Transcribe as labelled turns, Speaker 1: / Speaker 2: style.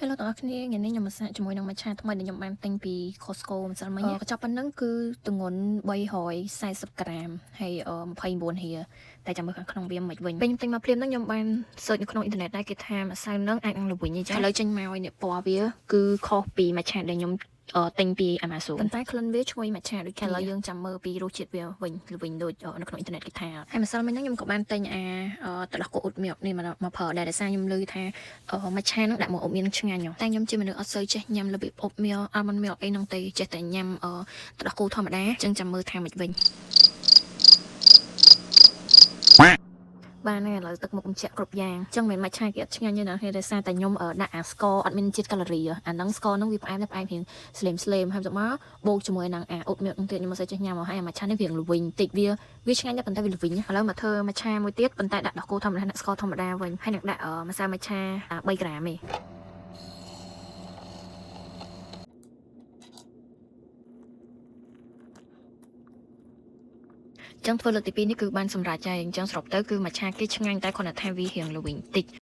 Speaker 1: Hello ទាំងអស់គ្នាថ្ងៃនេះខ្ញុំមកសាកជាមួយនឹង matcha ថ្មីដែលខ្ញុំបានទិញពី Costco ម្សិលមិញកញ្ចប់ប៉ុណ្ណឹងគឺទម្ងន់340ក្រាមហើយ29រៀលតែចាំមើលខាងក្នុងវាមិនវិញពេលខ្ញុំទិញមកភ្លាមហ្នឹងខ្ញុំបាន search នៅក្នុងអ៊ីនធឺណិតដែរគេថាម្សៅហ្នឹងអាចនឹងល្វីងចាឥឡូវចេញមកឲ្យនេះពណ៌វាគឺខុសពី matcha ដែលខ្ញុំទិញពី Amazon ប៉ុន្តែក្លិនវាឈ្ងុយ matcha ដូចគ្នាឥឡូវយើងចាំមើលពីរសជាតិវាវិញដូចនៅក្នុងអ៊ីនធឺណិតគេថាហើយម្សិលមិញហ្នឹងខ្ញុំក៏បានទិញទឹកដោះគោអ៊ុតមីលនេះមកប្រើដែរដោយសារខ្ញុំឮថាmatcha ហ្នឹងដាក់មកអ៊ុតមីលឆ្ងាញ់តែខ្ញុំជាមនុស្សអត់សូវចេះញ៉ាំរបៀបអ៊ុតមីល almond milk អីហ្នឹងទេចេះតែញ៉ាំទឹកដោះគោធម្មតាអញ្ចឹងចាំមើលថាមិនវិញបានហើយឥឡូវទឹកមុខខ្ញុំជាក់គ្រប់យ៉ាងអញ្ចឹងមិនមែន matcha គេអត់ឆ្ងាញ់ទេណាគេដោយសារតែខ្ញុំដាក់អាស្ករអត់មានជាតិកាឡូរីអាហ្នឹងស្ករហ្នឹងវាផ្អែមរៀងស្លេមហើយទៅមកបូកជាមួយនឹងអ៊ុតមីលហ្នឹងទៀតខ្ញុំមិនសូវចេះញ៉ាំហើយអា matcha នេះវាល្វីងតិចវាឆ្ងាញ់ដែរប៉ុន្តែវាល្វីងឥឡូវមកធ្វើ matcha មួយទៀតប៉ុន្តែដាក់ដោះគោធម្មតាដាក់ស្ករធម្មតាវិញហើយនឹងដាក់ម្សៅ matcha 3ក្រាមទេចឹងធ្វើលើកទី2នេះគឺបានសម្រេចហើយអញ្ចឹងសរុបទៅគឺ matcha គេឆ្ងាញ់តែគ្រាន់តែថាវារៀងល្វីងតិច